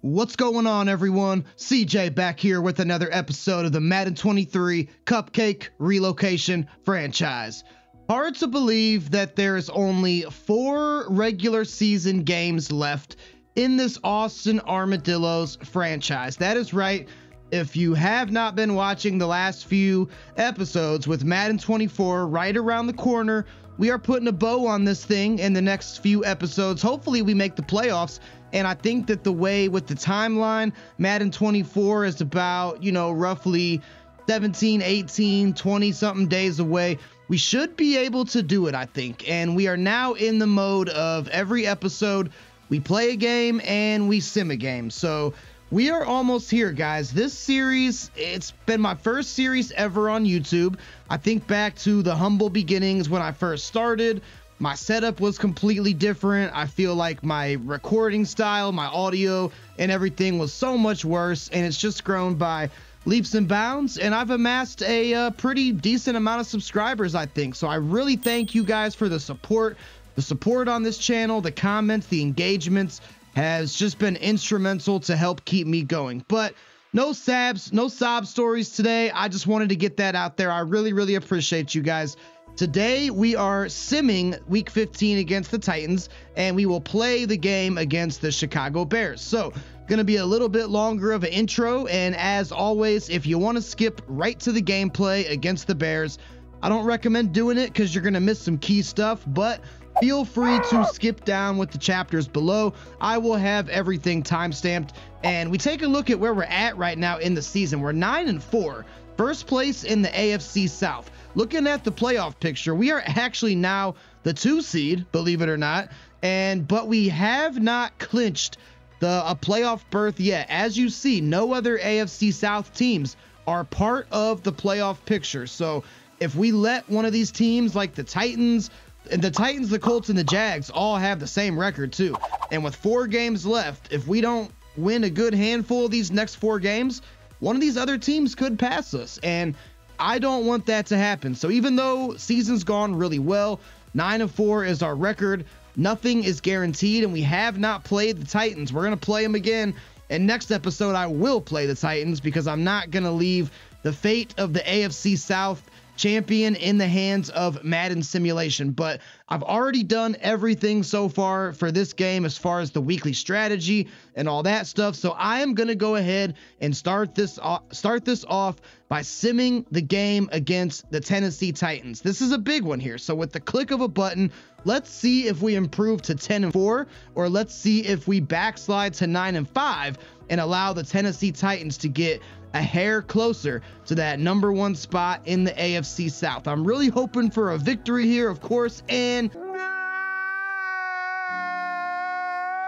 What's going on, everyone? CJ back here with another episode of the Madden 23 Cupcake Relocation Franchise. Hard to believe that there's only 4 regular season games left in this Austin Armadillos franchise. That is right. If you have not been watching the last few episodes with Madden 24 right around the corner, we are putting a bow on this thing in the next few episodes. Hopefully we make the playoffs. And I think that the way with the timeline, Madden 24 is about, roughly 17, 18, 20 something days away. We should be able to do it, I think. And we are now in the mode of every episode, we play a game and we sim a game. So we are almost here, guys. This series, it's been my first series ever on YouTube. I think back to the humble beginnings when I first started. My setup was completely different. I feel like my recording style, my audio, and everything was so much worse, and it's just grown by leaps and bounds, and I've amassed a pretty decent amount of subscribers, I think. So I really thank you guys for the support. The support on this channel, the comments, the engagements has just been instrumental to help keep me going. But no sob stories today. I just wanted to get that out there. I really appreciate you guys. Today we are simming week 15 against the Titans, and we will play the game against the Chicago Bears. So gonna be a little bit longer of an intro, and as always, if you want to skip right to the gameplay against the Bears, I don't recommend doing it because you're gonna miss some key stuff, but feel free to skip down with the chapters below. I will have everything timestamped, and we take a look at where we're at right now in the season. We're 9-4, first place in the AFC South. Looking at the playoff picture, we are actually now the 2 seed, believe it or not, but we have not clinched a playoff berth yet. As you see, no other AFC South teams are part of the playoff picture. So if we let one of these teams like the Titans, the Colts, and the Jags all have the same record too, and with 4 games left, if we don't win a good handful of these next 4 games, one of these other teams could pass us, and I don't want that to happen. So even though season's gone really well, 9-4 is our record, nothing is guaranteed, and we have not played the Titans. We're going to play them again, and next episode I will play the Titans because I'm not going to leave the fate of the AFC South champion in the hands of Madden simulation. But I've already done everything so far for this game as far as the weekly strategy and all that stuff. So I am going to go ahead and start this off by simming the game against the Tennessee Titans. This is a big one here. So with the click of a button, let's see if we improve to 10-4, or let's see if we backslide to 9-5 and allow the Tennessee Titans to get a hair closer to that #1 spot in the AFC South. I'm really hoping for a victory here, of course, and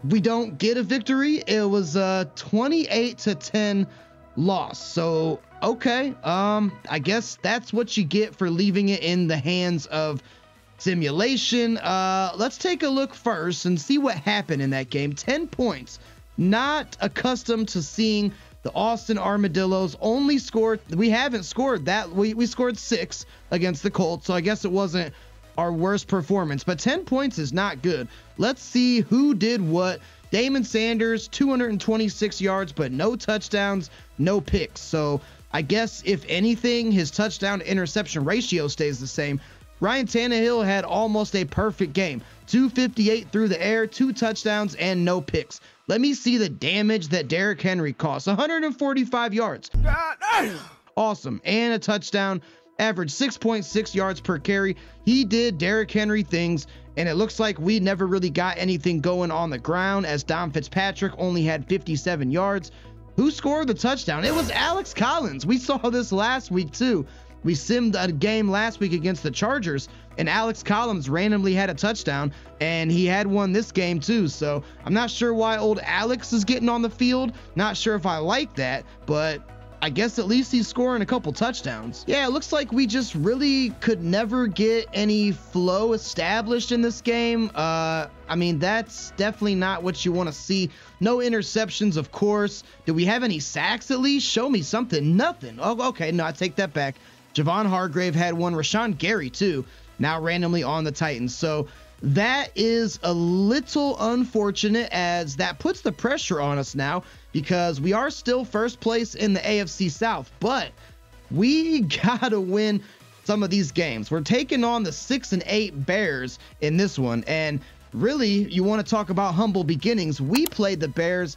we don't get a victory. It was a 28-10 loss. So okay, I guess that's what you get for leaving it in the hands of simulation. Let's take a look first and see what happened in that game. 10 points. Not accustomed to seeing the Austin Armadillos only scored. We haven't scored that. We scored 6 against the Colts, so I guess it wasn't our worst performance, but 10 points is not good. Let's see who did what. Damon Sanders, 226 yards, but no touchdowns, no picks. So I guess if anything, his touchdown to interception ratio stays the same. Ryan Tannehill had almost a perfect game. 258 through the air, 2 touchdowns, and no picks. Let me see the damage that Derrick Henry cost. 145 yards. Awesome. And a touchdown. Average 6.6 yards per carry. He did Derrick Henry things, and it looks like we never really got anything going on the ground, as Dom Fitzpatrick only had 57 yards. Who scored the touchdown? It was Alex Collins. We saw this last week too. We simmed a game last week against the Chargers, and Alex Collins randomly had a touchdown, and he had one this game too. So I'm not sure why old Alex is getting on the field. Not sure if I like that, but I guess at least he's scoring a couple touchdowns. Yeah, it looks like we just really could never get any flow established in this game. I mean, that's definitely not what you want to see. No interceptions, of course. Did we have any sacks at least? Show me something. Nothing. Oh, okay, no, I take that back. Javon Hargrave had one. Rashawn Gary too, now randomly on the Titans. So that is a little unfortunate, as that puts the pressure on us now, because we are still first place in the AFC South, but we gotta win some of these games. We're taking on the 6-8 Bears in this one, and really, you want to talk about humble beginnings. We played the Bears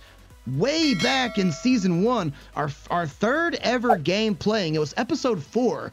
way back in season 1, our third ever game playing. It was episode 4.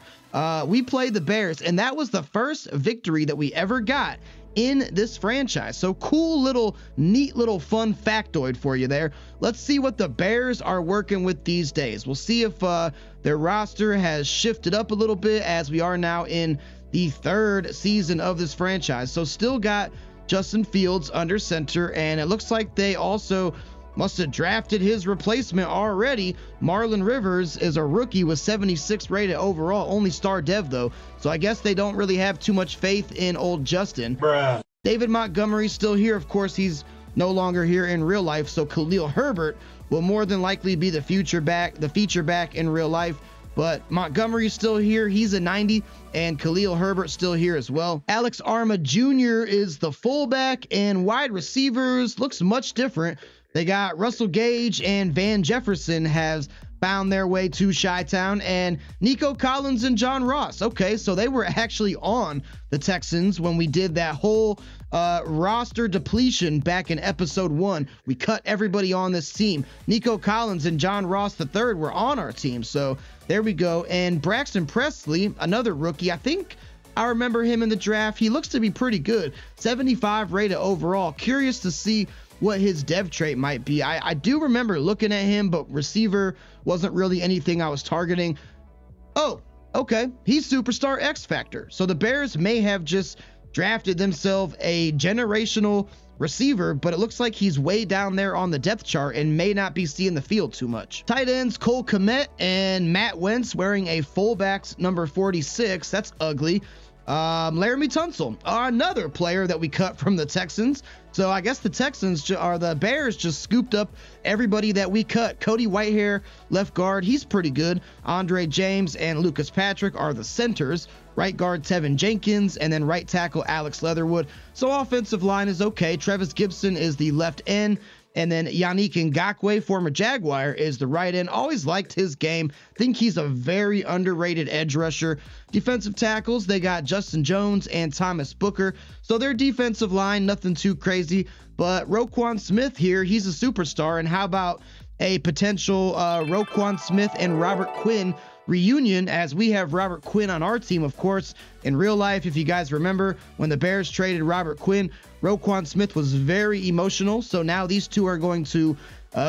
We played the Bears, and that was the first victory that we ever got in this franchise. So cool little, neat little fun factoid for you there. Let's see what the Bears are working with these days. We'll see if their roster has shifted up a little bit, as we are now in the 3rd season of this franchise. So still got Justin Fields under center, and it looks like they also must have drafted his replacement already. Marlon Rivers is a rookie with 76 rated overall, only star dev though, so I guess they don't really have too much faith in old Justin. Bruh. David Montgomery's still here. Of course, he's no longer here in real life, so Khalil Herbert will more than likely be the feature back in real life. But Montgomery's still here. He's a 90, and Khalil Herbert still here as well. Alex Arma Jr. is the fullback, and wide receivers looks much different. They got Russell Gage and Van Jefferson has found their way to Chi-Town, and Nico Collins and John Ross. Okay, so they were actually on the Texans when we did that whole roster depletion back in episode 1. We cut everybody on this team. Nico Collins and John Ross III were on our team, so there we go. And Braxton Presley, another rookie, I think I remember him in the draft. He looks to be pretty good. 75 rated overall. Curious to see what his dev trait might be. I do remember looking at him, but receiver wasn't really anything I was targeting. Oh, okay. He's Superstar X Factor. So the Bears may have just drafted themselves a generational receiver, but it looks like he's way down there on the depth chart and may not be seeing the field too much. Tight ends Cole Kmet and Matt Wentz wearing a fullback's number 46. That's ugly. Laramie Tunsil, another player that we cut from the Texans. So I guess the the Bears just scooped up everybody that we cut. Cody Whitehair, left guard, he's pretty good. Andre James and Lucas Patrick are the centers. Right guard Tevin Jenkins, and then right tackle Alex Leatherwood. So offensive line is okay. Travis Gibson is the left end. And then Yannick Ngakoue, former Jaguar, is the right end. Always liked his game. Think he's a very underrated edge rusher. Defensive tackles, they got Justin Jones and Thomas Booker. So their defensive line, nothing too crazy. But Roquan Smith here, he's a superstar. And how about a potential Roquan Smith and Robert Quinn reunion, as we have Robert Quinn on our team, of course. In real life, if you guys remember, when the Bears traded Robert Quinn, Roquan Smith was very emotional. So now these two are going to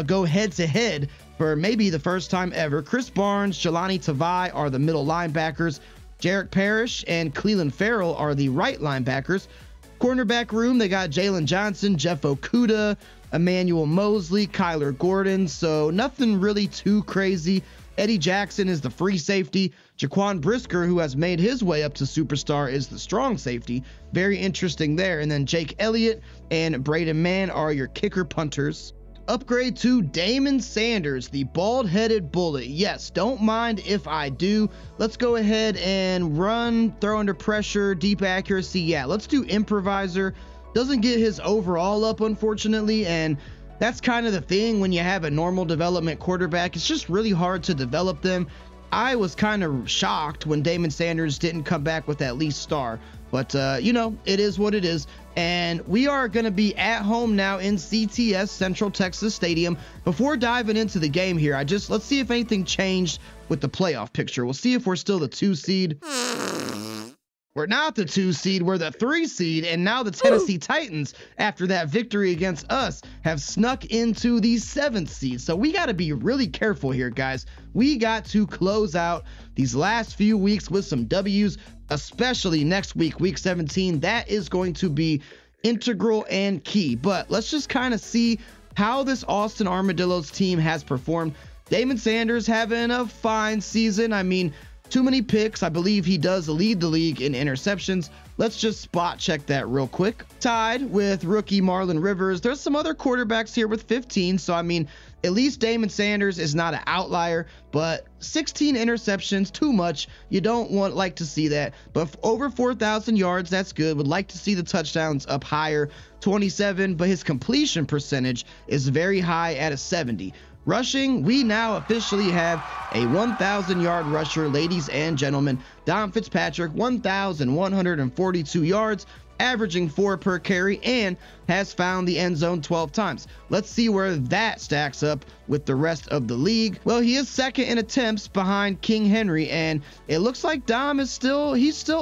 go head to head for maybe the first time ever. Chris Barnes, Jelani Tavai are the middle linebackers. Jarrett Parrish and Cleveland Farrell are the right linebackers. Cornerback room, they got Jalen Johnson, Jeff Okudah, Emmanuel Mosley, Kyler Gordon. So nothing really too crazy. Eddie Jackson is the free safety. Jaquan Brisker, who has made his way up to superstar, is the strong safety. Very interesting there. And then Jake Elliott and Braden Mann are your kicker punters. Upgrade to Damon Sanders, the bald-headed bullet. Yes, don't mind if I do. Let's go ahead and run, throw under pressure, deep accuracy. Yeah, let's do improviser. Doesn't get his overall up, unfortunately, and that's kind of the thing when you have a normal development quarterback. It's just really hard to develop them. I was kind of shocked when Damon Sanders didn't come back with that least star. But, you know, it is what it is. And we are going to be at home now in CTS, Central Texas Stadium. Before diving into the game here, let's see if anything changed with the playoff picture. We'll see if we're still the 2 seed. We're not the 2 seed, we're the 3 seed, and now the Tennessee Titans, after that victory against us, have snuck into the 7th seed. So we got to be really careful here, guys. We got to close out these last few weeks with some W's, especially next week, week 17. That is going to be integral and key. But let's just kind of see how this Austin Armadillos team has performed. Damon Sanders having a fine season. I mean, too many picks. I believe he does lead the league in interceptions. let's just spot check that real quick. Tied with rookie Marlon Rivers. There's some other quarterbacks here with 15. So, I mean, at least Damon Sanders is not an outlier, but 16 interceptions, too much. You don't like to see that. But over 4,000 yards, that's good. Would like to see the touchdowns up higher, 27, but his completion percentage is very high at a 70. Rushing, we now officially have a 1,000-yard rusher, ladies and gentlemen. Dom Fitzpatrick, 1,142 yards, averaging 4 per carry, and has found the end zone 12 times. Let's see where that stacks up with the rest of the league. Well, he is second in attempts behind King Henry, and it looks like Dom is still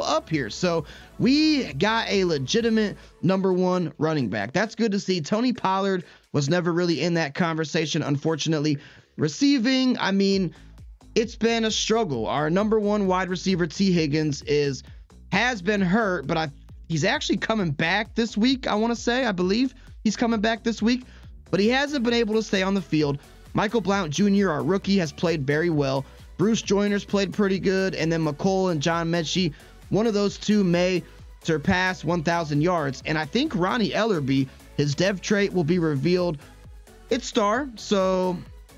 up here. So we got a legitimate #1 running back. That's good to see. Tony Pollard was never really in that conversation, unfortunately. Receiving, I mean, it's been a struggle. Our #1 wide receiver, T. Higgins, has been hurt, but he's actually coming back this week, I believe he's coming back this week, but he hasn't been able to stay on the field. Michael Blount Jr., our rookie, has played very well. Bruce Joyner's played pretty good, and then McColl and John Mechie, one of those two may surpass 1,000 yards, and I think Ronnie Ellerbe, his dev trait will be revealed. It's star, so,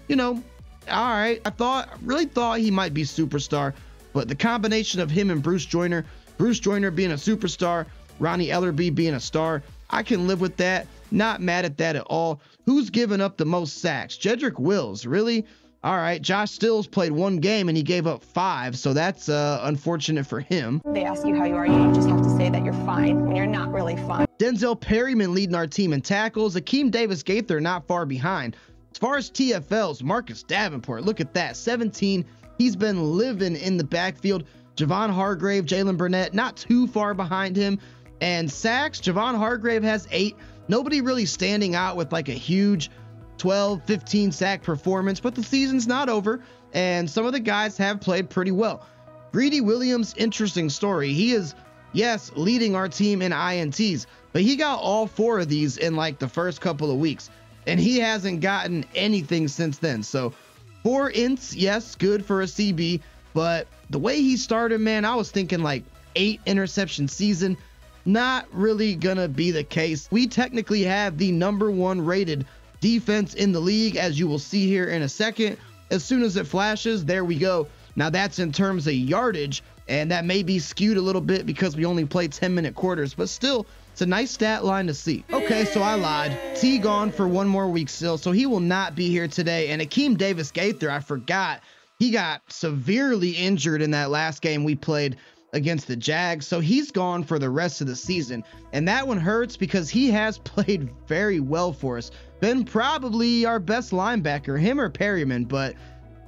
you know, all right. I really thought he might be superstar, but the combination of him and Bruce Joyner being a superstar, Ronnie Ellerbe being a star, I can live with that. Not mad at that at all. Who's given up the most sacks? Jedrick Wills, really? All right, Josh Stills played 1 game and he gave up 5, so that's unfortunate for him. They ask you how you are, you just have to say that you're fine when you're not really fine. Denzel Perryman leading our team in tackles. Akeem Davis-Gaither not far behind. As far as TFLs, Marcus Davenport, look at that, 17. He's been living in the backfield. Javon Hargrave, Jalen Burnett, not too far behind him. And sacks, Javon Hargrave has 8. Nobody really standing out with like a huge 12, 15 sack performance, but the season's not over, and some of the guys have played pretty well. Greedy Williams, interesting story. He is, yes, leading our team in INTs, but he got all 4 of these in like the first couple of weeks, and he hasn't gotten anything since then. So 4 ints, yes, good for a CB, but the way he started, man, I was thinking like 8 interception season. Not really gonna be the case. We technically have the #1 rated defense in the league, as you will see here in a second. As soon as it flashes, there we go. Now that's in terms of yardage, and that may be skewed a little bit because we only played 10-minute quarters, but still, it's a nice stat line to see. Okay, so I lied. T gone for 1 more week still, so he will not be here today. And Akeem Davis-Gaither, I forgot, he got severely injured in that last game we played against the Jags, so he's gone for the rest of the season, and that one hurts because he has played very well for us. Been probably our best linebacker, him or Perryman, but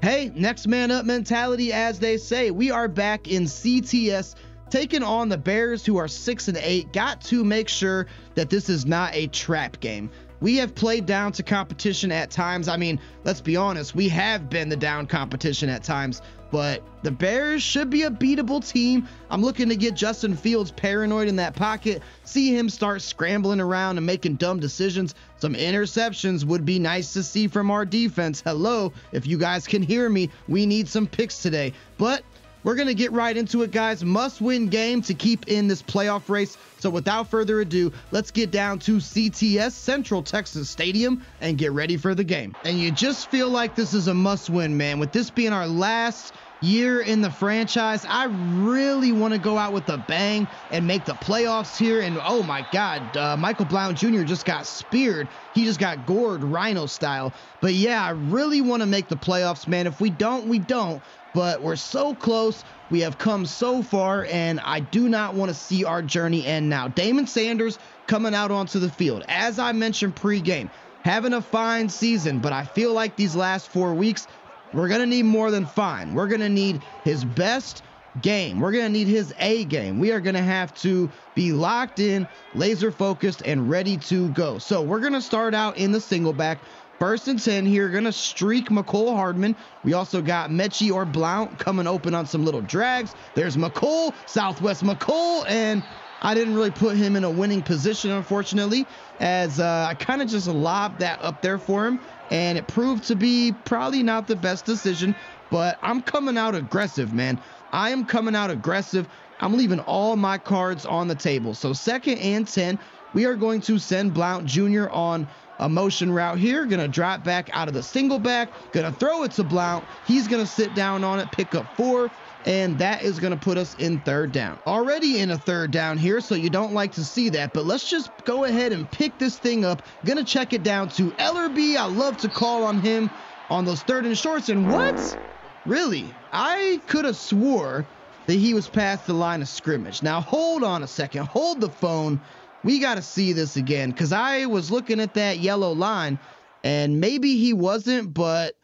hey, next man up mentality, as they say. We are back in CTS, taking on the Bears, who are 6-8. Got to make sure that this is not a trap game. We have played down to competition at times. I mean, let's be honest, we have been the down competition at times, but the Bears should be a beatable team. I'm looking to get Justin Fields paranoid in that pocket, see him start scrambling around and making dumb decisions. Some interceptions would be nice to see from our defense. Hello, if you guys can hear me, we need some picks today. But we're going to get right into it, guys. Must-win game to keep in this playoff race. So without further ado, let's get down to CTS, Central Texas Stadium, and get ready for the game. And you just feel like this is a must-win, man. With this being our last year in the franchise, I really want to go out with a bang and make the playoffs here. And oh my God, Michael Blount Jr. just got speared. He just got gored Rhino style. But yeah, I really want to make the playoffs, man. If we don't, we don't. But we're so close. We have come so far, and I do not want to see our journey end now. Damon Sanders coming out onto the field. As I mentioned pre-game, having a fine season, but I feel like these last 4 weeks, we're going to need more than fine. We're going to need his best game. We're going to need his A game. We are going to have to be locked in, laser focused, and ready to go. So we're going to start out in the single back. 1st and 10 here, gonna streak McCole Hardman. We also got Mechie or Blount coming open on some little drags. There's McCole, Southwest McCole, and I didn't really put him in a winning position, unfortunately, as I kind of just lobbed that up there for him, and it proved to be probably not the best decision, but I'm coming out aggressive, man. I am coming out aggressive. I'm leaving all my cards on the table. So 2nd and 10, we are going to send Blount Jr. on a motion route here. Gonna drop back out of the single back, gonna throw it to Blount. He's gonna sit down on it, pick up 4, and that is gonna put us in 3rd down. Already in a 3rd down here, so you don't like to see that, but let's just go ahead and pick this thing up. Gonna check it down to Ellerby. I love to call on him on those 3rd and shorts, and what? Really? I could have swore that he was past the line of scrimmage. Now hold on a second, hold the phone. We got to see this again, because I was looking at that yellow line and maybe he wasn't, but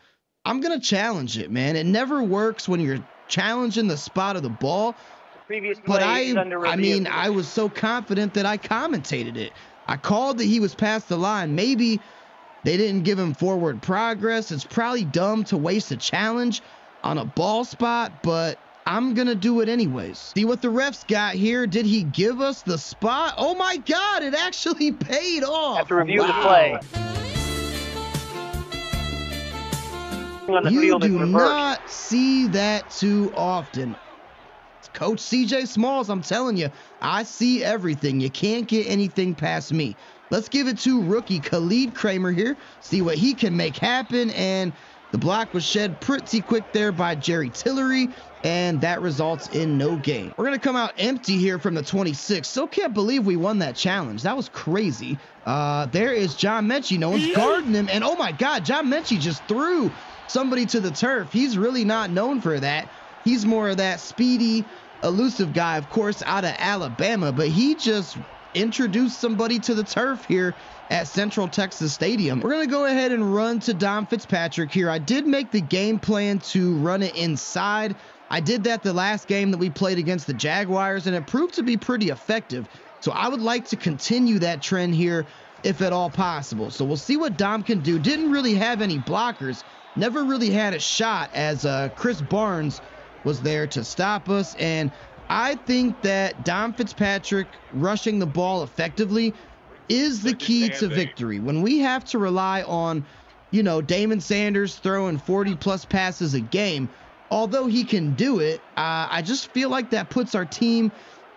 I'm going to challenge it, man. It never works when you're challenging the spot of the ball. But I was so confident that I commentated it. I called that he was past the line. Maybe they didn't give him forward progress. It's probably dumb to waste a challenge on a ball spot, but I'm going to do it anyways. See what the refs got here. Did he give us the spot? Oh my God, it actually paid off. Have to review the play. You do not see that too often. Coach CJ Smalls, I'm telling you, I see everything. You can't get anything past me. Let's give it to rookie Khalid Kramer here. See what he can make happen. And the block was shed pretty quick there by Jerry Tillery, and that results in no gain. We're going to come out empty here from the 26. Still can't believe we won that challenge. That was crazy. There is John Mechie. No one's guarding him. And oh my God, John Mechie just threw somebody to the turf. He's really not known for that. He's more of that speedy, elusive guy, of course, out of Alabama. But he just introduced somebody to the turf here at Central Texas Stadium. We're going to go ahead and run to Dom Fitzpatrick here. I did make the game plan to run it inside. I did that the last game that we played against the Jaguars, and it proved to be pretty effective. So I would like to continue that trend here if at all possible. So we'll see what Dom can do. Didn't really have any blockers. Never really had a shot as Chris Barnes was there to stop us. And I think that Dom Fitzpatrick rushing the ball effectively is the key to victory. When we have to rely on, you know, Damon Sanders throwing 40+ passes a game, although he can do it, I just feel like that puts our team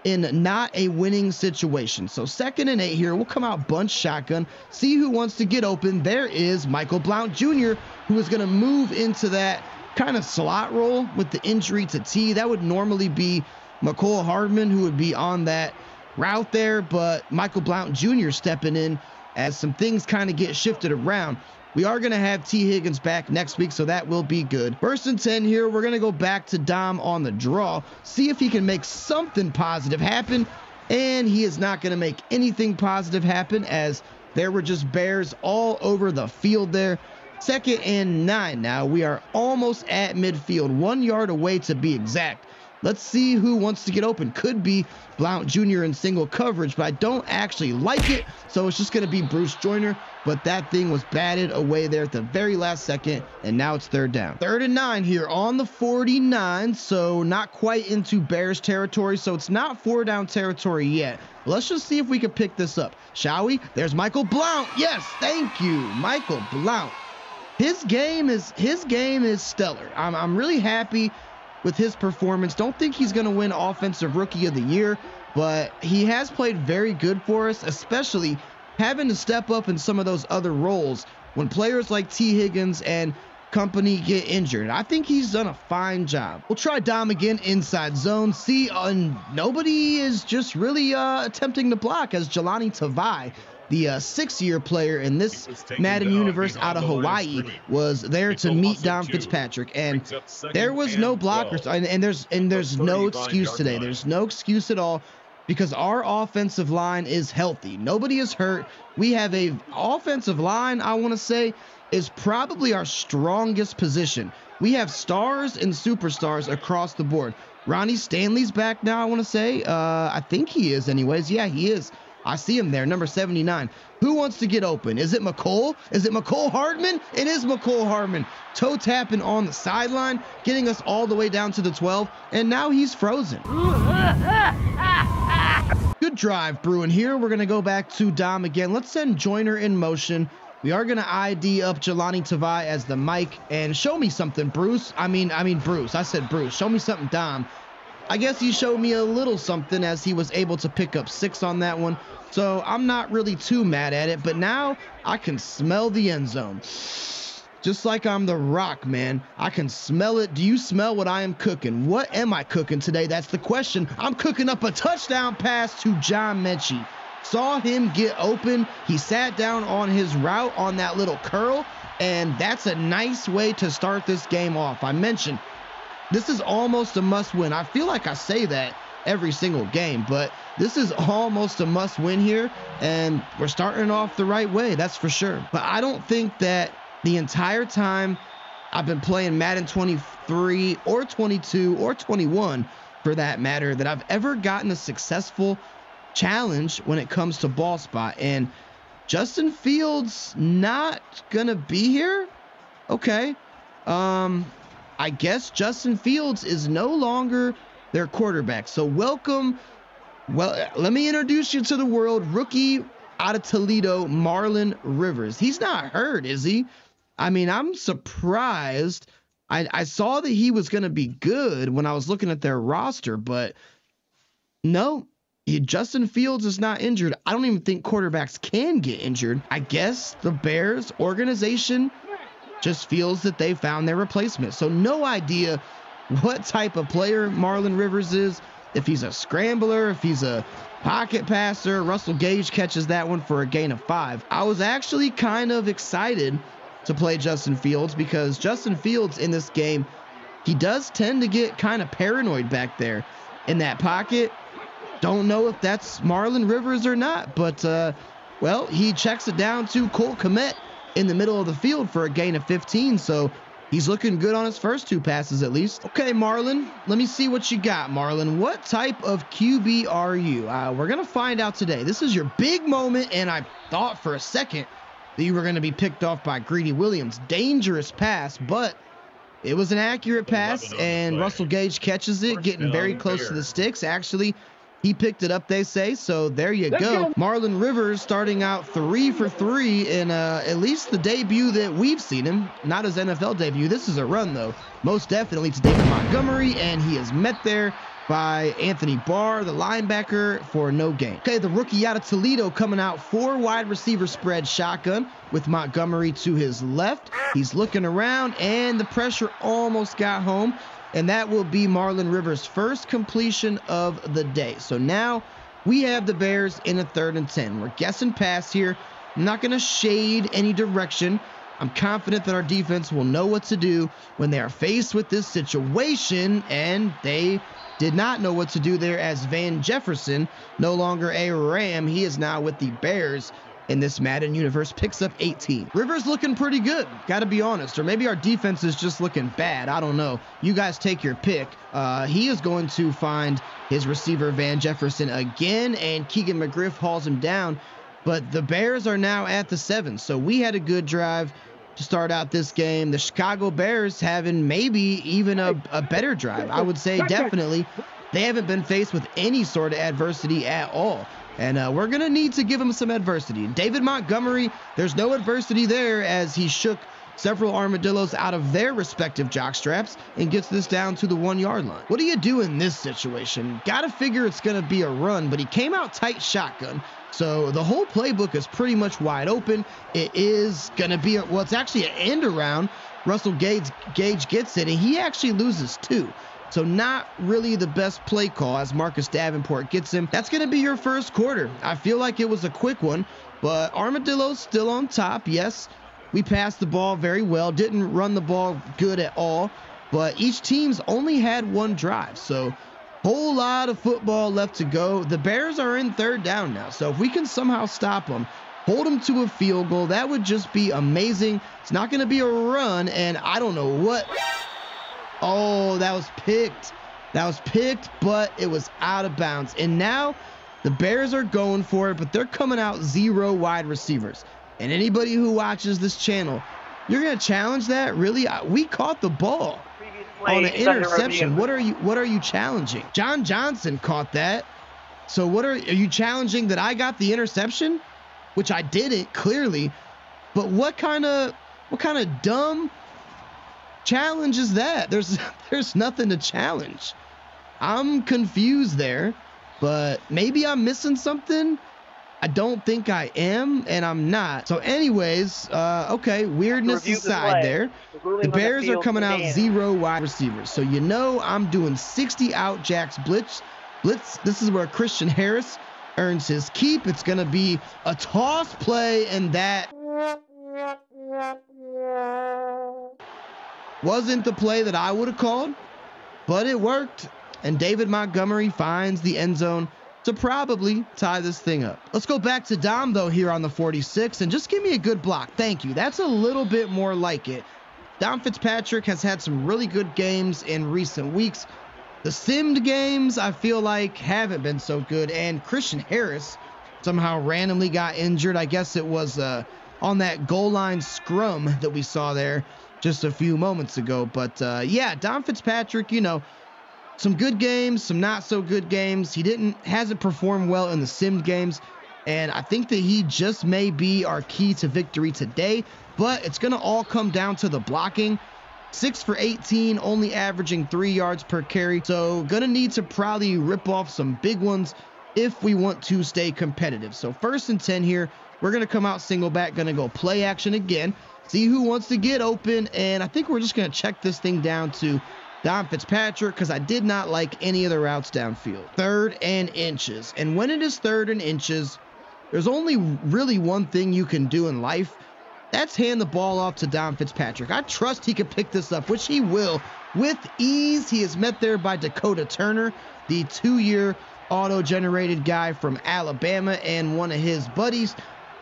in not a winning situation. So 2nd and 8 here. We'll come out bunch shotgun, see who wants to get open. There is Michael Blount Jr., who is going to move into that kind of slot role with the injury to T. That would normally be McCole Hardman, who would be on that route there, but Michael Blount Jr. stepping in as some things kind of get shifted around. We are going to have T. Higgins back next week, so that will be good. 1st and 10 here. We're going to go back to Dom on the draw, see if he can make something positive happen, and he is not going to make anything positive happen as there were just bears all over the field there. 2nd and 9 now. We are almost at midfield, 1 yard away to be exact. Let's see who wants to get open. Could be Blount Jr. in single coverage, but I don't actually like it, so it's just going to be Bruce Joyner. But that thing was batted away there at the very last second, and now it's 3rd down. 3rd and 9 here on the 49, so not quite into Bears territory, so it's not 4-down territory yet. Let's just see if we can pick this up, shall we? There's Michael Blount. Yes, thank you, Michael Blount. His game is stellar. I'm really happy with his performance. Don't think he's going to win Offensive Rookie of the Year, but he has played very good for us, especially having to step up in some of those other roles when players like T. Higgins and company get injured. I think he's done a fine job. We'll try Dom again inside zone. See, nobody is just really attempting to block as Jelani Tavai, the 6-year player in this Madden universe out of Hawaii, was there to meet Dom Fitzpatrick, and there was no blockers, and there's no excuse today. There's no excuse at all because our offensive line is healthy. Nobody is hurt. We have a offensive line, I want to say, is probably our strongest position. We have stars and superstars across the board. Ronnie Stanley's back now, I want to say. I think he is anyways. Yeah, he is. I see him there, number 79. Who wants to get open? Is it McCole? Is it McCole Hardman? It is McCole Hardman. Toe tapping on the sideline, getting us all the way down to the 12, and now he's frozen. Good drive brewing here. We're going to go back to Dom again. Let's send Joyner in motion. We are going to ID up Jelani Tavai as the mic, and show me something, Bruce. I mean Bruce. I said Bruce. Show me something, Dom. I guess he showed me a little something as he was able to pick up 6 on that one. So I'm not really too mad at it, but now I can smell the end zone. Just like I'm The Rock, man. I can smell it. Do you smell what I am cooking? What am I cooking today? That's the question. I'm cooking up a touchdown pass to John Mechie. Saw him get open. He sat down on his route on that little curl, and that's a nice way to start this game off. I mentioned this is almost a must-win. I feel like I say that every single game, but this is almost a must-win here, and we're starting off the right way, that's for sure. But I don't think that the entire time I've been playing Madden 23 or 22 or 21, for that matter, that I've ever gotten a successful challenge when it comes to ball spot. And Justin Fields not gonna be here. Okay. I guess Justin Fields is no longer their quarterback. So welcome. Well, let me introduce you to the world. Rookie out of Toledo, Marlon Rivers. He's not hurt, is he? I mean, I'm surprised. I saw that he was going to be good when I was looking at their roster, but no, Justin Fields is not injured. I don't even think quarterbacks can get injured. I guess the Bears organization just feels that they found their replacement. So no idea what type of player Marlon Rivers is. If he's a scrambler, if he's a pocket passer. Russell Gage catches that one for a gain of 5. I was actually kind of excited to play Justin Fields because Justin Fields in this game, he does tend to get kind of paranoid back there in that pocket. Don't know if that's Marlon Rivers or not, but well, he checks it down to Cole Kmet in the middle of the field for a gain of 15. So he's looking good on his first 2 passes at least. Okay, Marlon, let me see what you got, Marlon. What type of QB are you? We're going to find out today. This is your big moment, and I thought for a second that you were going to be picked off by Greedy Williams. Dangerous pass, but it was an accurate pass, and Russell Gage catches it, getting very close to the sticks. Actually, he picked it up, they say, so there you go. Marlon Rivers starting out 3 for 3 in at least the debut that we've seen him. Not his NFL debut. This is a run, though. Most definitely to David Montgomery, and he is met there by Anthony Barr, the linebacker, for no gain. Okay, the rookie out of Toledo coming out 4 wide receiver spread shotgun with Montgomery to his left. He's looking around, and the pressure almost got home. And that will be Marlon Rivers' first completion of the day. So now we have the Bears in a 3rd and 10. We're guessing pass here. I'm not going to shade any direction. I'm confident that our defense will know what to do when they are faced with this situation. And they did not know what to do there, as Van Jefferson, no longer a Ram. He is now with the Bears in this Madden universe, picks up 18. Rivers looking pretty good, gotta be honest. Or maybe our defense is just looking bad. I don't know. You guys take your pick. He is going to find his receiver, Van Jefferson, again, and Keegan McGriff hauls him down. But the Bears are now at the 7. So we had a good drive to start out this game. The Chicago Bears having maybe even a better drive. I would say definitely. They haven't been faced with any sort of adversity at all. And we're going to need to give him some adversity. David Montgomery, there's no adversity there, as he shook several armadillos out of their respective jock straps and gets this down to the 1-yard line. What do you do in this situation? Got to figure it's going to be a run, but he came out tight shotgun. So the whole playbook is pretty much wide open. It is going to be, well, it's actually an end around. Russell Gage gets it, and he actually loses 2. So not really the best play call, as Marcus Davenport gets him. That's going to be your first quarter. I feel like it was a quick one, but Armadillo's still on top. Yes, we passed the ball very well. Didn't run the ball good at all, but each team's only had 1 drive. So whole lot of football left to go. The Bears are in 3rd down now. So if we can somehow stop them, hold them to a field goal, that would just be amazing. It's not going to be a run, and I don't know what. Oh, that was picked. That was picked, but it was out of bounds. And now the Bears are going for it, but they're coming out 0 wide receivers. And anybody who watches this channel, you're going to challenge that? Really? We caught the ball on an interception. What are you challenging? John Johnson caught that. So what are you challenging, that I got the interception? Which I didn't, clearly. But what kind of challenge is that? There's nothing to challenge. I'm confused there, but maybe I'm missing something. I don't think I am, and I'm not. So anyways, okay, weirdness aside there, the Bears are coming out 0 wide receivers. So you know I'm doing 60 out jacks blitz. This is where Christian Harris earns his keep. It's going to be a toss play, and that wasn't the play that I would have called, but it worked. And David Montgomery finds the end zone to probably tie this thing up. Let's go back to Dom, though, here on the 46, and just give me a good block. Thank you. That's a little bit more like it. Dom Fitzpatrick has had some really good games in recent weeks. The simmed games, I feel like, haven't been so good, and Christian Harris somehow randomly got injured. I guess it was on that goal line scrum that we saw there just a few moments ago. But, yeah, Dom Fitzpatrick, you know, some good games, some not so good games. He hasn't performed well in the simmed games, and I think that he just may be our key to victory today, but it's going to all come down to the blocking. 6 for 18, only averaging 3 yards per carry, so going to need to probably rip off some big ones if we want to stay competitive. So 1st and 10 here, we're going to come out single back, going to go play action again, see who wants to get open, and I think we're just going to check this thing down to Dom Fitzpatrick, because I did not like any of the routes downfield. 3rd and inches. And when it is 3rd and inches, there's only really one thing you can do in life. That's hand the ball off to Dom Fitzpatrick. I trust he can pick this up, which he will with ease. He is met there by Dakota Turner, the 2-year auto-generated guy from Alabama and one of his buddies.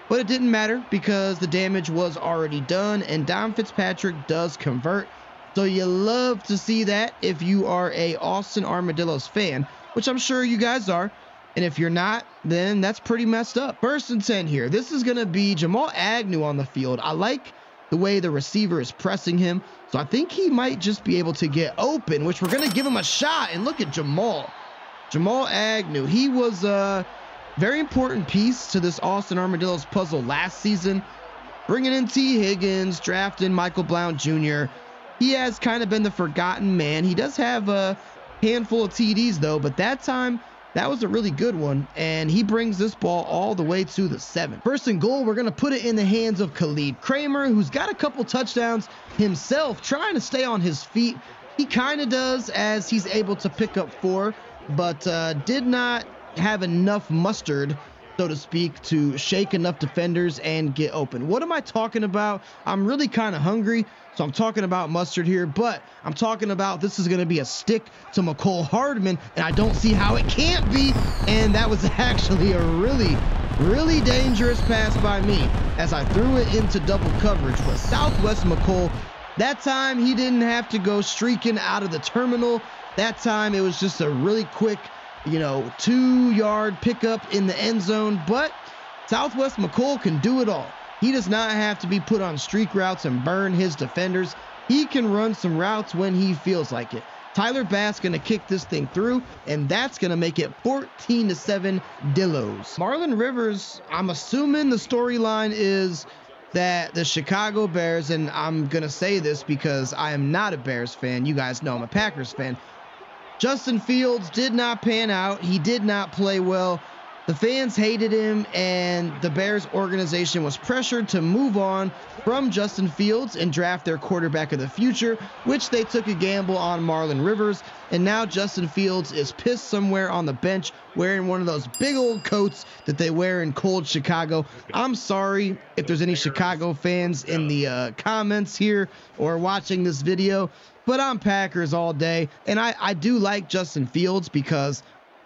But it didn't matter because the damage was already done, and Dom Fitzpatrick does convert. So you love to see that if you are a Austin Armadillos fan, which I'm sure you guys are. And if you're not, then that's pretty messed up. 1st and 10 here. This is going to be Jamal Agnew on the field. I like the way the receiver is pressing him. So I think he might just be able to get open, which we're going to give him a shot. And look at Jamal. Jamal Agnew. He was a very important piece to this Austin Armadillos puzzle last season. Bringing in T. Higgins, drafting Michael Blount Jr., he has kind of been the forgotten man. He does have a handful of TDs, though, but that time, that was a really good one, and he brings this ball all the way to the 7. 1st and goal, we're going to put it in the hands of Khalid Kramer, who's got a couple touchdowns himself, trying to stay on his feet. He kind of does, as he's able to pick up 4, but did not have enough mustard, so to speak, to shake enough defenders and get open. What am I talking about? I'm really kind of hungry, so I'm talking about mustard here, but I'm talking about this is going to be a stick to McCole Hardman, and I don't see how it can't be, and that was actually a really dangerous pass by me as I threw it into double coverage. But Southwest McCole, that time he didn't have to go streaking out of the terminal. That time it was just a really quick, 2-yard pickup in the end zone, but Southwest McCole can do it all. He does not have to be put on streak routes and burn his defenders. He can run some routes when he feels like it. Tyler Bass going to kick this thing through, and that's going to make it 14-7 Dillos. Marlon Rivers, I'm assuming the storyline is that the Chicago Bears, and I'm going to say this because I am not a Bears fan. You guys know I'm a Packers fan. Justin Fields did not pan out. He did not play well. The fans hated him, and the Bears organization was pressured to move on from Justin Fields and draft their quarterback of the future, which they took a gamble on Marlon Rivers, and now Justin Fields is pissed somewhere on the bench wearing one of those big old coats that they wear in cold Chicago. I'm sorry if there's any Chicago fans in the comments here or watching this video, but I'm Packers all day, and I do like Justin Fields because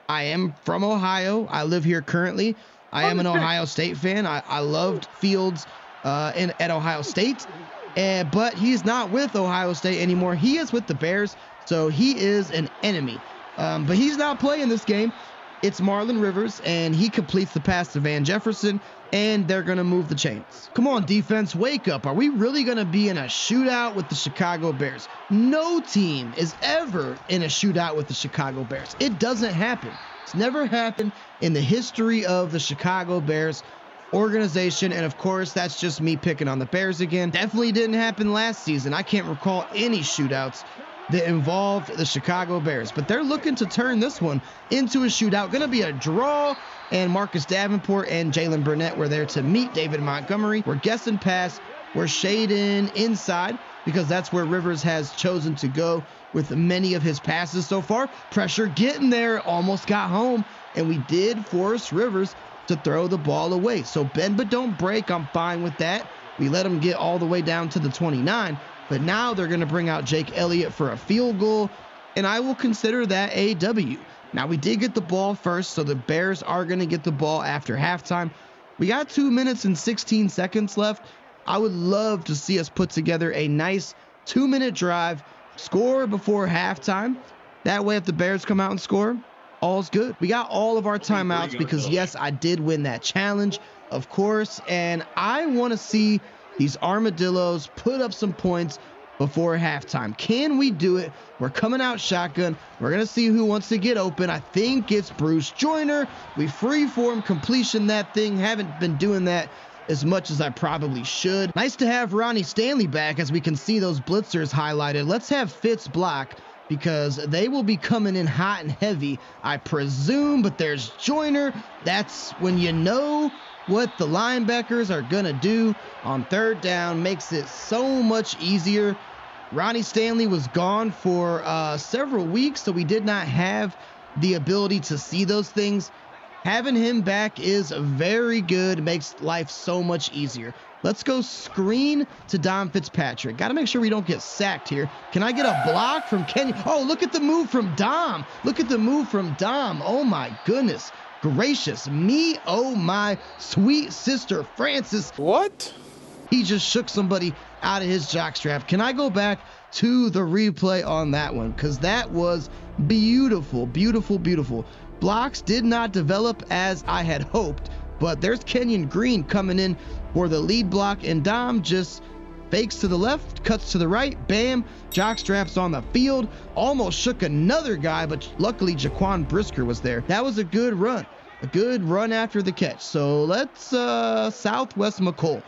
I am from Ohio. I live here currently. I am an Ohio State fan. I loved Fields at Ohio State, but he's not with Ohio State anymore. He is with the Bears, so he is an enemy. But he's not playing this game. It's Marlon Rivers, and he completes the pass to Van Jefferson, and they're going to move the chains. Come on, defense, wake up. Are we really going to be in a shootout with the Chicago Bears? No team is ever in a shootout with the Chicago Bears. It doesn't happen. It's never happened in the history of the Chicago Bears organization, and of course, that's just me picking on the Bears again. Definitely didn't happen last season. I can't recall any shootouts that involved the Chicago Bears. But they're looking to turn this one into a shootout. Going to be a draw, and Marcus Davenport and Jalen Burnett were there to meet David Montgomery. We're guessing pass. We're shading inside because that's where Rivers has chosen to go with many of his passes so far. Pressure getting there, almost got home, and we did force Rivers to throw the ball away. So bend but don't break, I'm fine with that. We let him get all the way down to the 29, but now they're going to bring out Jake Elliott for a field goal, and I will consider that a W. Now, we did get the ball first, so the Bears are going to get the ball after halftime. We got 2 minutes and 16 seconds left. I would love to see us put together a nice 2-minute drive, score before halftime. That way, if the Bears come out and score, all's good. We got all of our timeouts because, yes, I did win that challenge, of course, and I want to see these armadillos put up some points before halftime. Can we do it? We're coming out shotgun. We're going to see who wants to get open. I think it's Bruce Joyner. We freeform completion that thing. Haven't been doing that as much as I probably should. Nice to have Ronnie Stanley back as we can see those blitzers highlighted. Let's have Fitz block because they will be coming in hot and heavy, I presume, but there's Joyner. That's when you know what the linebackers are going to do on third down. Makes it so much easier. Ronnie Stanley was gone for several weeks, so we did not have the ability to see those things. Having him back is very good. Makes life so much easier. Let's go screen to Dom Fitzpatrick. Got to make sure we don't get sacked here. Can I get a block from Kenyon? Oh, look at the move from Dom. Look at the move from Dom. Oh, my goodness gracious me. Oh, my sweet sister Francis. What? He just shook somebody out of his jockstrap. Can I go back to the replay on that one? Because that was beautiful, beautiful, beautiful. Blocks did not develop as I had hoped, but there's Kenyon Green coming in for the lead block, and Dom just fakes to the left, cuts to the right, bam, jockstrap's on the field. Almost shook another guy, but luckily Jaquan Brisker was there. That was a good run after the catch. So let's Southwest McColl.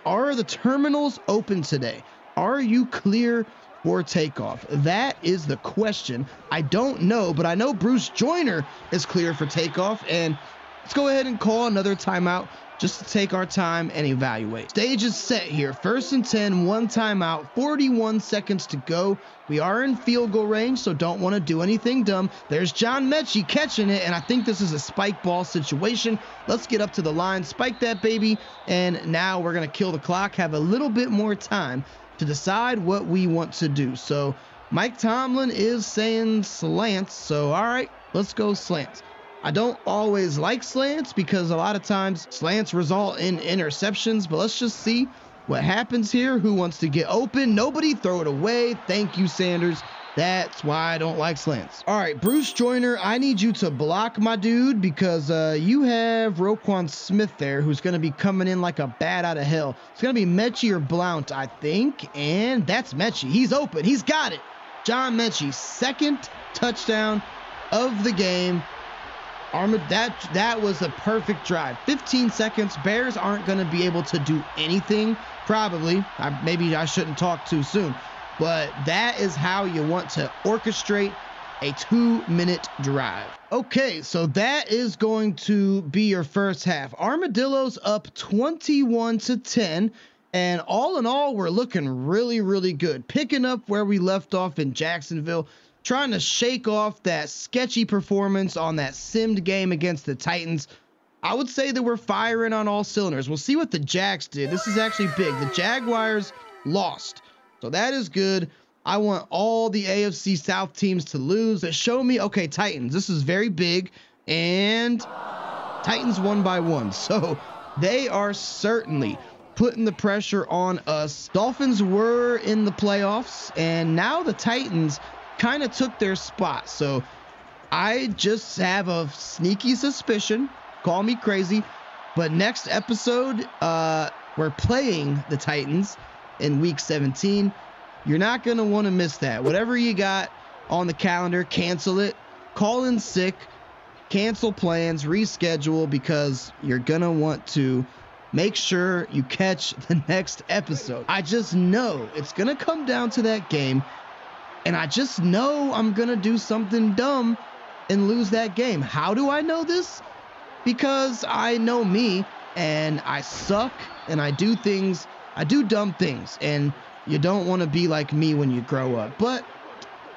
Are the terminals open today? Are you clear for takeoff? That is the question. I don't know, but I know Bruce Joyner is clear for takeoff, and let's go ahead and call another timeout just to take our time and evaluate. Stage is set here. 1st and 10, one timeout, 41 seconds to go. We are in field goal range, so don't want to do anything dumb. There's John Mechie catching it, and I think this is a spike ball situation. Let's get up to the line, spike that baby, and now we're going to kill the clock, have a little bit more time to decide what we want to do. So Mike Tomlin is saying slants, so all right, let's go slants. I don't always like slants because a lot of times slants result in interceptions, but let's just see what happens here. Who wants to get open? Nobody. Throw it away. Thank you, Sanders. That's why I don't like slants. All right, Bruce Joyner, I need you to block my dude because you have Roquan Smith there who's going to be coming in like a bat out of hell. It's going to be Mechie or Blount, I think, and that's Mechie. He's open. He's got it. John Mechie, 2nd touchdown of the game. That was a perfect drive. 15 seconds. Bears aren't going to be able to do anything, probably. Maybe I shouldn't talk too soon. But that is how you want to orchestrate a 2-minute drive. Okay, so that is going to be your first half. Armadillos up 21-10. And all in all, we're looking really, really good. Picking up where we left off in Jacksonville. Trying to shake off that sketchy performance on that simmed game against the Titans. I would say that we're firing on all cylinders. We'll see what the Jags did. This is actually big. The Jaguars lost. So that is good. I want all the AFC South teams to lose. That show me, okay, Titans, this is very big. And Titans won by 1. So they are certainly putting the pressure on us. Dolphins were in the playoffs, and now the Titans kind of took their spot. So I just have a sneaky suspicion, call me crazy, but next episode we're playing the Titans in week 17. You're not going to want to miss that. Whatever you got on the calendar, cancel it, call in sick, cancel plans, reschedule, because you're going to want to make sure you catch the next episode. I just know it's going to come down to that game. And I just know I'm going to do something dumb and lose that game. How do I know this? Because I know me, and I suck, and I do dumb things, and you don't want to be like me when you grow up. But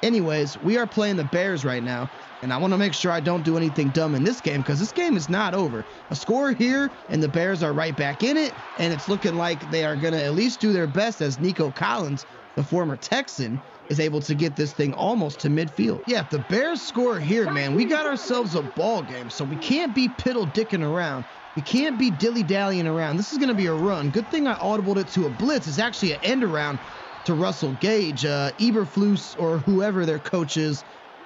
anyways, we are playing the Bears right now, and I want to make sure I don't do anything dumb in this game, because this game is not over. A score here, and the Bears are right back in it, and it's looking like they are going to at least do their best, as Nico Collins, the former Texan, is able to get this thing almost to midfield. Yeah, if the Bears score here, man, we got ourselves a ball game, so we can't be piddle-dicking around. We can't be dilly-dallying around. This is going to be a run. Good thing I audibled it to a blitz. It's actually an end around to Russell Gage. Eberflus, or whoever their coach is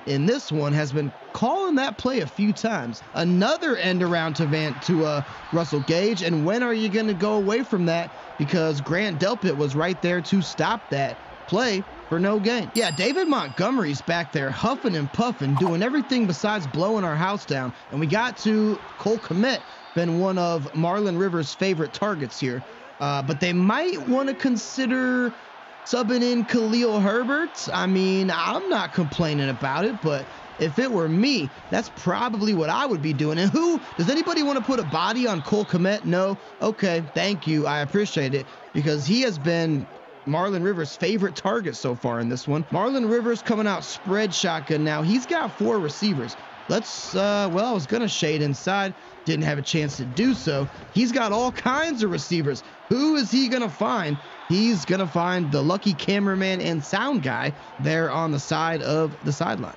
in this one, has been calling that play a few times. Another end around to Russell Gage, and when are you going to go away from that? Because Grant Delpit was right there to stop that play for no gain. Yeah, David Montgomery's back there huffing and puffing, doing everything besides blowing our house down. And we got to Cole Kmet, been one of Marlon Rivers' favorite targets here. But they might want to consider subbing in Khalil Herbert. I mean, I'm not complaining about it, but if it were me, that's probably what I would be doing. And does anybody want to put a body on Cole Kmet? No? Okay, thank you. I appreciate it, because he has been Marlon Rivers' favorite target so far in this one. Marlon Rivers coming out spread shotgun now. He's got 4 receivers. Well, I was going to shade inside. Didn't have a chance to do so. He's got all kinds of receivers. Who is he going to find? He's going to find the lucky cameraman and sound guy there on the side of the sideline.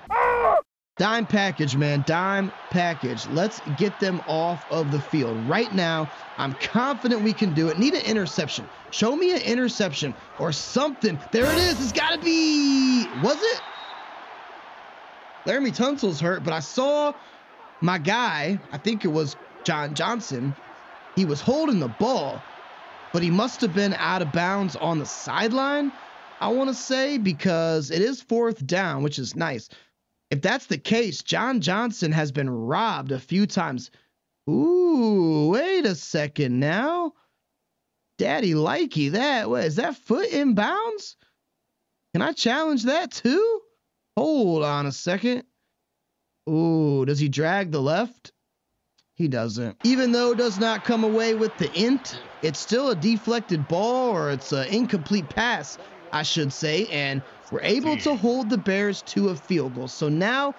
Dime package, man. Dime package. Let's get them off of the field. Right now, I'm confident we can do it. Need an interception. Show me an interception or something. There it is. It's got to be... Was it? Laramie Tunsil's hurt, but I saw my guy, I think it was John Johnson, he was holding the ball, but he must have been out of bounds on the sideline, I want to say, because it is 4th down, which is nice. If that's the case, John Johnson has been robbed a few times. Ooh, wait a second now. Daddy likey that. What, is that foot in bounds? Can I challenge that too? Hold on a second. Ooh, does he drag the left? He doesn't. Even though it does not come away with the int, it's still a deflected ball, or it's an incomplete pass, I should say, and we're able to hold the Bears to a field goal. So now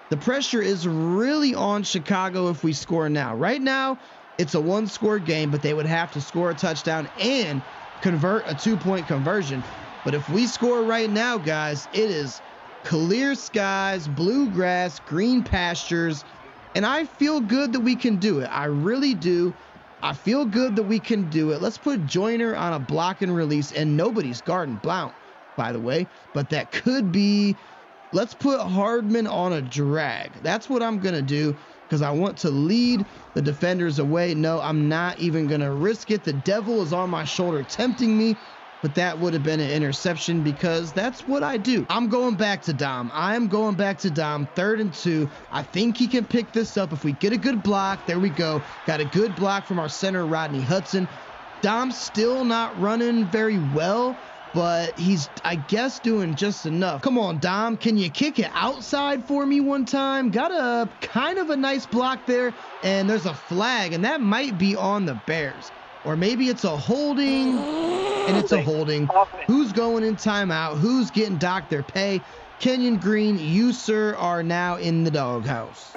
the pressure is really on Chicago if we score now. Right now, it's a 1-score game, but they would have to score a touchdown and convert a 2-point conversion. But if we score right now, guys, it is clear skies, blue grass, green pastures, and I feel good that we can do it. I really do. I feel good that we can do it. Let's put Joyner on a block and release, and nobody's guarding Blount, by the way, but that could be... Let's put Hardman on a drag. That's what I'm going to do, because I want to lead the defenders away. No, I'm not even going to risk it. The devil is on my shoulder tempting me, but that would have been an interception, because that's what I do. I'm going back to Dom. I'm going back to Dom. 3rd and 2. I think he can pick this up if we get a good block. There we go. Got a good block from our center, Rodney Hudson. Dom's still not running very well, but he's, I guess, doing just enough. Come on, Dom. Can you kick it outside for me one time? Got a kind of a nice block there, and there's a flag, and that might be on the Bears. Or maybe it's a holding, and it's a holding. Who's going in timeout? Who's getting docked their pay? Kenyon Green, you, sir, are now in the doghouse.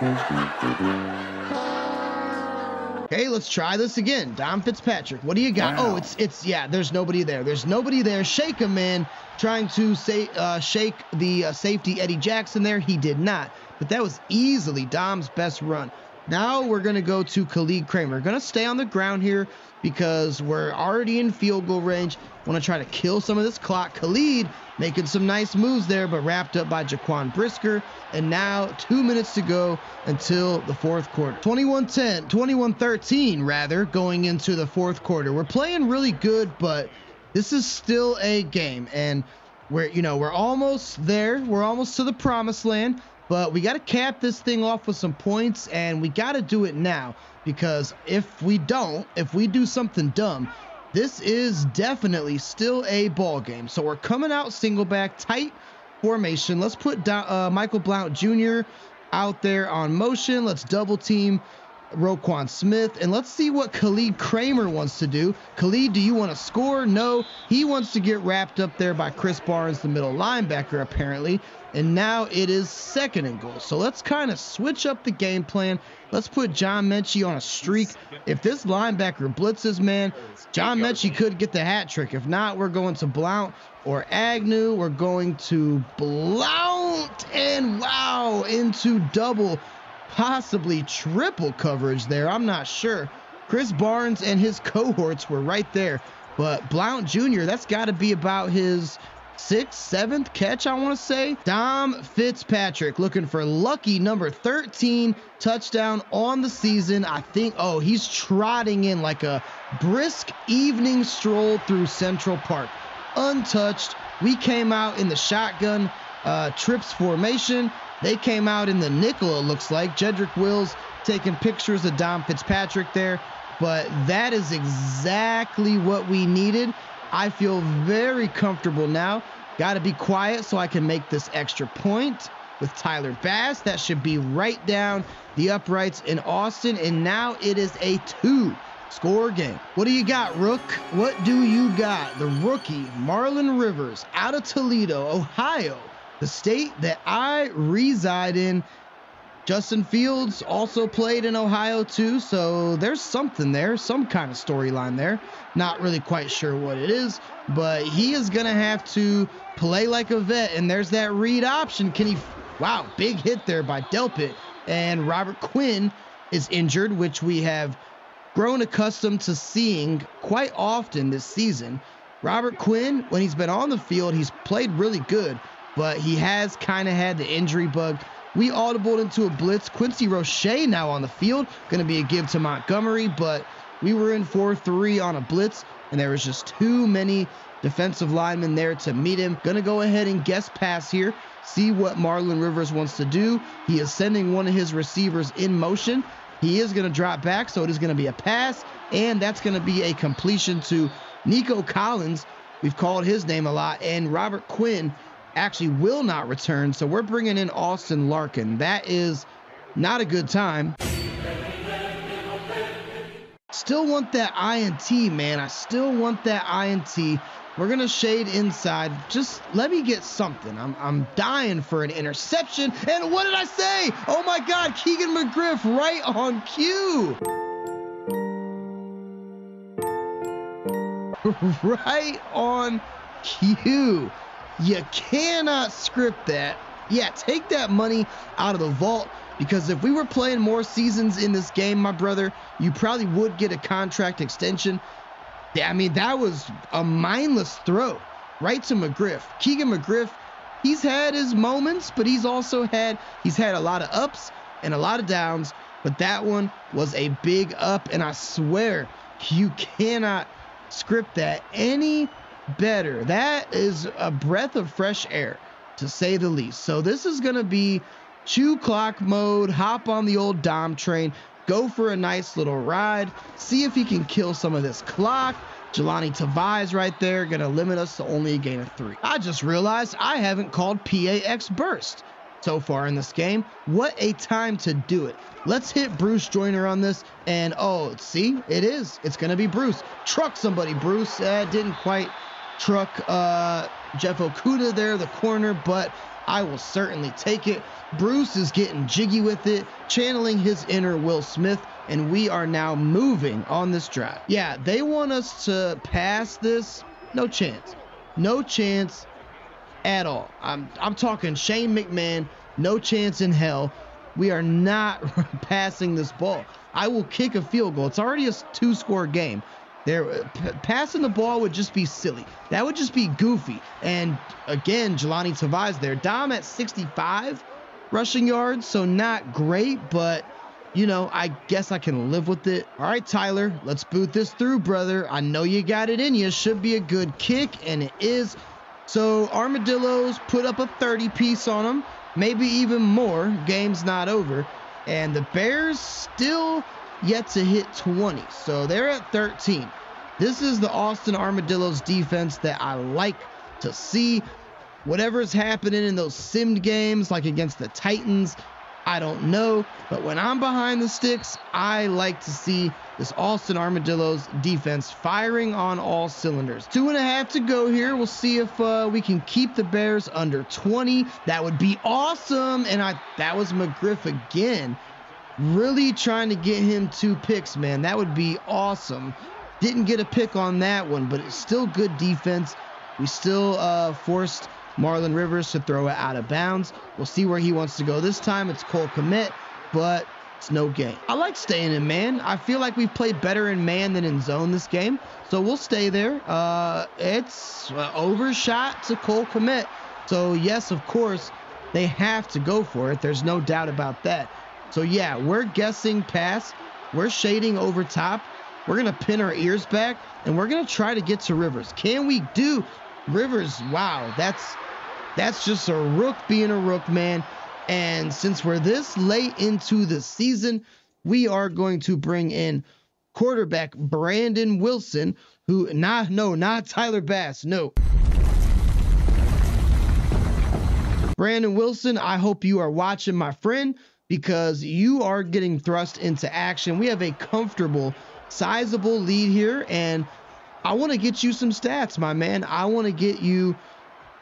Okay, let's try this again. Dom Fitzpatrick, what do you got? Wow. Oh, yeah, there's nobody there. There's nobody there. Shake him, man. Trying to shake the safety Eddie Jackson there. He did not. But that was easily Dom's best run. Now we're going to go to Khalid Kramer. We're going to stay on the ground here because we're already in field goal range. Want to try to kill some of this clock. Khalid making some nice moves there, but wrapped up by Jaquan Brisker. And now 2 minutes to go until the 4th quarter. 21-13 rather, going into the 4th quarter. We're playing really good, but this is still a game, and we're almost there. We're almost to the promised land. But we got to cap this thing off with some points, and we got to do it now, because if we do something dumb, this is definitely still a ball game. So we're coming out single back tight. formation. Let's put Michael Blount Jr. out there on motion. Let's double team Roquan Smith, and let's see what Khalid Kramer wants to do. Khalid, do you want to score? No, he wants to get wrapped up there by Chris Barnes, the middle linebacker, apparently. And now it is 2nd and goal. So let's kind of switch up the game plan. Let's put John Mechie on a streak. If this linebacker blitzes, man, John Mechie could get the hat trick. If not, we're going to Blount or Agnew. We're going to Blount, and wow, into double, possibly triple coverage there. I'm not sure. Chris Barnes and his cohorts were right there. But Blount Jr., that's got to be about his 6th, 7th catch, I want to say. Dom Fitzpatrick looking for lucky number 13 touchdown on the season. I think, oh, he's trotting in like a brisk evening stroll through Central Park. Untouched. We came out in the shotgun trips formation. They came out in the nickel, it looks like. Jedrick Wills taking pictures of Dom Fitzpatrick there. But that is exactly what we needed. I feel very comfortable now. Got to be quiet so I can make this extra point with Tyler Bass. That should be right down the uprights in Austin. And now it is a 2-score game. What do you got, Rook? What do you got? The rookie, Marlon Rivers, out of Toledo, Ohio, the state that I reside in. Justin Fields also played in Ohio too, so there's something there, some kind of storyline there. Not really quite sure what it is, but he is going to have to play like a vet, and there's that read option. Can he? Wow, big hit there by Delpit, and Robert Quinn is injured, which we have grown accustomed to seeing quite often this season. Robert Quinn, when he's been on the field, he's played really good, but he has kind of had the injury bug. We audibled into a blitz. Quincy Roche now on the field. Going to be a give to Montgomery, but we were in 4-3 on a blitz, and there was just too many defensive linemen there to meet him. Going to go ahead and guess pass here. See what Marlon Rivers wants to do. He is sending one of his receivers in motion. He is going to drop back, so it is going to be a pass, and that's going to be a completion to Nico Collins. We've called his name a lot, and Robert Quinn actually will not return, so we're bringing in Austin Larkin. That is not a good time. Still want that INT, man. I still want that INT. We're gonna shade inside. Just let me get something. I'm dying for an interception. And what did I say? Oh my God, Keegan McGriff right on cue. Right on cue. You cannot script that. Yeah, take that money out of the vault, because if we were playing more seasons in this game, my brother, you probably would get a contract extension. I mean, that was a mindless throw right to McGriff. Keegan McGriff, he's had his moments, but he's had a lot of ups and a lot of downs, but that one was a big up, and I swear you cannot script that any better. That is a breath of fresh air, to say the least. So this is going to be chew clock mode, hop on the old Dom train, go for a nice little ride, see if he can kill some of this clock. Jelani Tavai's right there, going to limit us to only a gain of 3. I just realized I haven't called PAX burst so far in this game. What a time to do it. Let's hit Bruce Joyner on this, and oh, see, it's going to be Bruce. Truck somebody, Bruce. Didn't quite truck Jeff Okuda there, the corner, but I will certainly take it. Bruce is getting jiggy with it, channeling his inner Will Smith, and we are now moving on this drive. Yeah, they want us to pass this. No chance. No chance at all. I'm talking Shane McMahon, no chance in hell. We are not passing this ball. I will kick a field goal. It's already a 2-score game. Passing the ball would just be silly. That would just be goofy. And again, Jelani Tavai's there. Dom at 65 rushing yards, so not great, but you know, I guess I can live with it. All right, Tyler, let's boot this through, brother. I know you got it in you. Should be a good kick, and it is. So Armadillos put up a 30-piece on them, maybe even more. Game's not over. And the Bears still yet to hit 20. So they're at 13. This is the Austin Armadillos defense that I like to see. Whatever's happening in those simmed games, like against the Titans, I don't know. But when I'm behind the sticks, I like to see this Austin Armadillo's defense firing on all cylinders. 2.5 to go here. We'll see if we can keep the Bears under 20. That would be awesome. And that was McGriff again. Really trying to get him 2 picks, man. That would be awesome. Didn't get a pick on that one, but it's still good defense. We still forced Marlon Rivers to throw it out of bounds. We'll see where he wants to go this time. It's Cole Kmet, but it's no gain. I like staying in man. I feel like we've played better in man than in zone this game, so we'll stay there. It's overshot to Cole Kmet. So yes, of course, they have to go for it. There's no doubt about that. So yeah, we're guessing pass. We're shading over top. We're going to pin our ears back, and we're going to try to get to Rivers. Can we do Rivers? Wow, that's just a rook being a rook, man. And since we're this late into the season, we are going to bring in quarterback Brandon Wilson, who, not Tyler Bass, no. Brandon Wilson, I hope you are watching, my friend, because you are getting thrust into action. We have a comfortable, sizable lead here, and I want to get you some stats, my man. I want to get you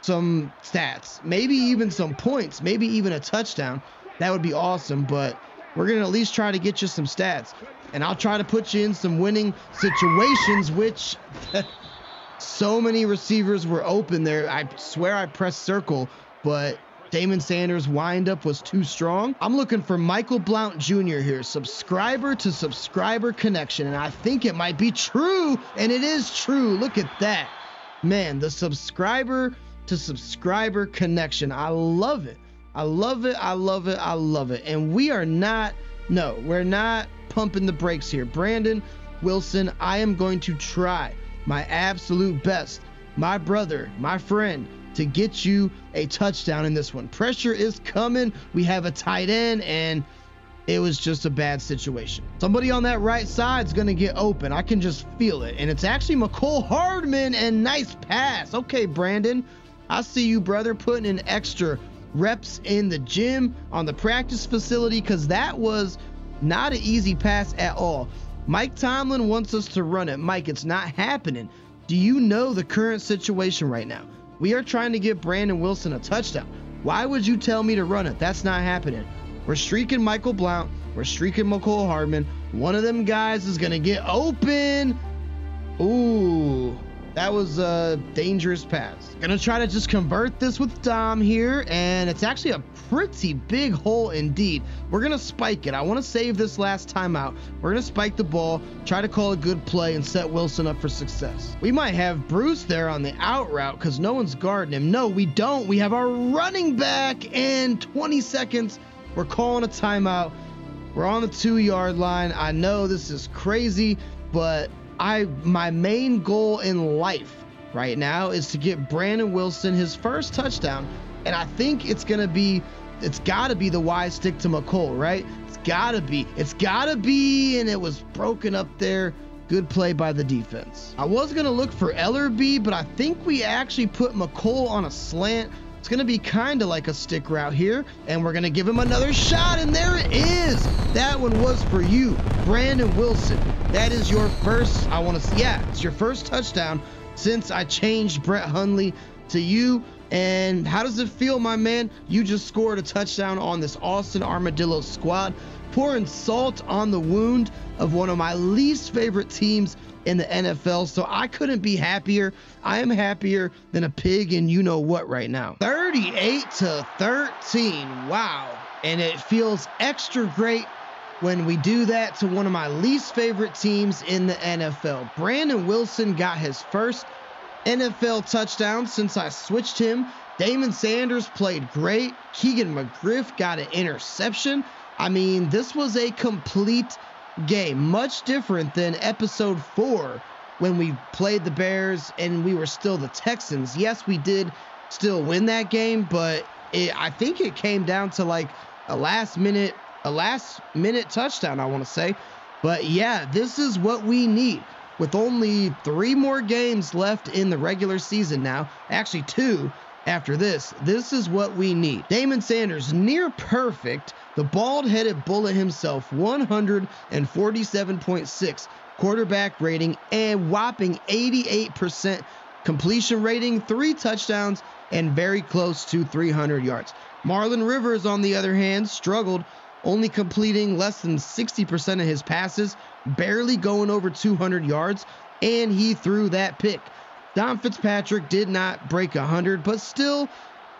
some stats, maybe even some points, maybe even a touchdown. That would be awesome, but we're going to at least try to get you some stats, and I'll try to put you in some winning situations, which so many receivers were open there. I swear I pressed circle, but Damon Sanders' windup was too strong. I'm looking for Michael Blount Jr. here, subscriber to subscriber connection, and I think it might be true, and it is true. Look at that. Man, the subscriber to subscriber connection. I love it. I love it. I love it. I love it. And we are not, no, we're not pumping the brakes here. Brandon Wilson, I am going to try my absolute best, my brother, my friend, to get you a touchdown in this one. Pressure is coming. We have a tight end, and it was just a bad situation. Somebody on that right side is going to get open. I can just feel it. And it's actually McCole Hardman, and nice pass. Okay, Brandon, I see you, brother, putting in extra reps in the gym, on the practice facility, because that was not an easy pass at all. Mike Tomlin wants us to run it. Mike, it's not happening. Do you know the current situation right now? We are trying to get Brandon Wilson a touchdown. Why would you tell me to run it? That's not happening. We're streaking Michael Blount. We're streaking McCole Hardman. One of them guys is going to get open. Ooh, that was a dangerous pass. Going to try to just convert this with Dom here, and it's actually a pretty big hole indeed. We're going to spike it. I want to save this last timeout. We're going to spike the ball, try to call a good play, and set Wilson up for success. We might have Bruce there on the out route because no one's guarding him. No, we don't. We have our running back, and 20 seconds. We're calling a timeout. We're on the 2-yard line. I know this is crazy, but my main goal in life right now is to get Brandon Wilson his first touchdown, and I think it's got to be the wide stick to McCole, right? It's gotta be, and it was broken up there. Good play by the defense. I was gonna look for Ellerby, but I think we actually put McCole on a slant. It's gonna be kind of like a stick route here, and we're gonna give him another shot, and there it is. That one was for you, Brandon Wilson. That is your first, it's your first touchdown since I changed Brett Hundley to you. And how does it feel, my man? You just scored a touchdown on this Austin Armadillo squad, pouring salt on the wound of one of my least favorite teams in the NFL. So I couldn't be happier. I am happier than a pig and you know what right now. 38-13. Wow. And it feels extra great when we do that to one of my least favorite teams in the NFL. Brandon Wilson got his first NFL touchdown since I switched him. Damon Sanders played great. Keegan McGriff got an interception. I mean, this was a complete game, much different than episode 4 when we played the Bears and we were still the Texans. Yes, we did still win that game, but I think it came down to like a last minute touchdown, I want to say. But yeah, this is what we need. With only 3 more games left in the regular season now, actually 2, After this is what we need. Damon Sanders, near perfect. The bald-headed bullet himself, 147.6 quarterback rating and whopping 88% completion rating, 3 touchdowns, and very close to 300 yards. Marlon Rivers, on the other hand, struggled, only completing less than 60% of his passes, barely going over 200 yards, and he threw that pick. Don Fitzpatrick did not break 100, but still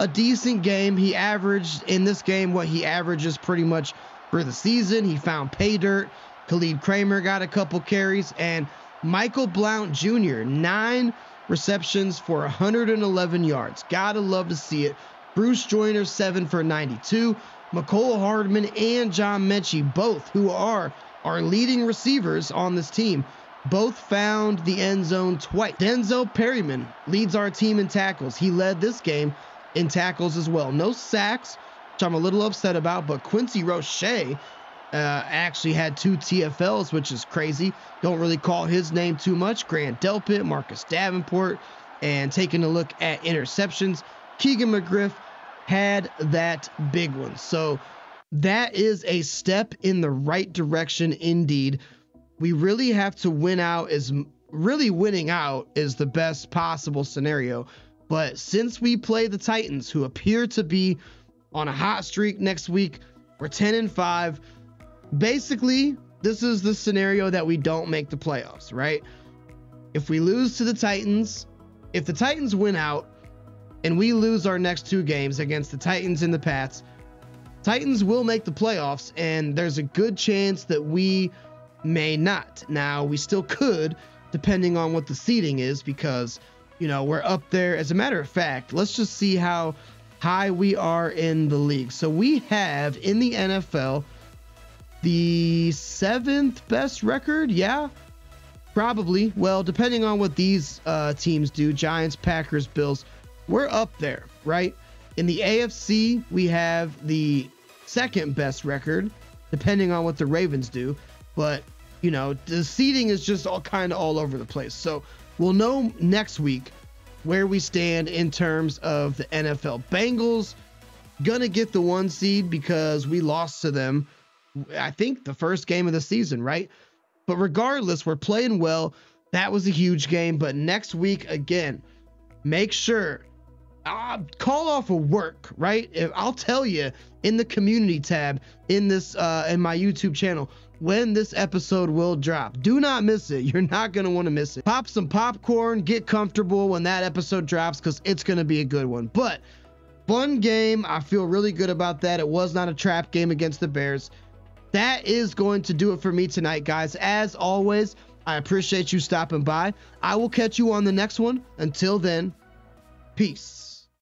a decent game. He averaged in this game what he averages pretty much for the season. He found pay dirt. Khalid Kramer got a couple carries, and Michael Blount Jr., 9 receptions for 111 yards. Gotta love to see it. Bruce Joyner, 7 for 92. McCole Hardman and John Mechie, both who are our leading receivers on this team, both found the end zone twice. Denzel Perryman leads our team in tackles. He led this game in tackles as well. No sacks, which I'm a little upset about, but Quincy Roche actually had 2 TFLs, which is crazy. Don't really call his name too much. Grant Delpit, Marcus Davenport, and taking a look at interceptions, Keegan McGriff had that big one. So that is a step in the right direction indeed. We really have to win out. Winning out is the best possible scenario. But since we play the Titans, who appear to be on a hot streak next week, we're 10-5. Basically, this is the scenario that we don't make the playoffs, right? If we lose to the Titans, if the Titans win out and we lose our next 2 games against the Titans and the Pats, Titans will make the playoffs, and there's a good chance that we may not. Now, we still could, depending on what the seeding is, because, you know, we're up there. As a matter of fact, let's just see how high we are in the league. So we have in the NFL the 7th best record. Yeah, probably. Well, depending on what these teams do, Giants, Packers, Bills, we're up there, right? In the AFC, we have the 2nd best record, depending on what the Ravens do. But, you know, the seeding is just all over the place. So we'll know next week where we stand in terms of the NFL. Bengals gonna get the 1 seed because we lost to them, I think, the first game of the season, right? But regardless, we're playing well. That was a huge game. But next week, again, make sure call off of work, right? I'll tell you in the community tab in this in my YouTube channel when this episode will drop. Do not miss it. You're not going to want to miss it. Pop some popcorn, get comfortable when that episode drops, because it's going to be a good one. But fun game. I feel really good about that. It was not a trap game against the Bears. That is going to do it for me tonight, guys. As always, I appreciate you stopping by. I will catch you on the next one. Until then, peace.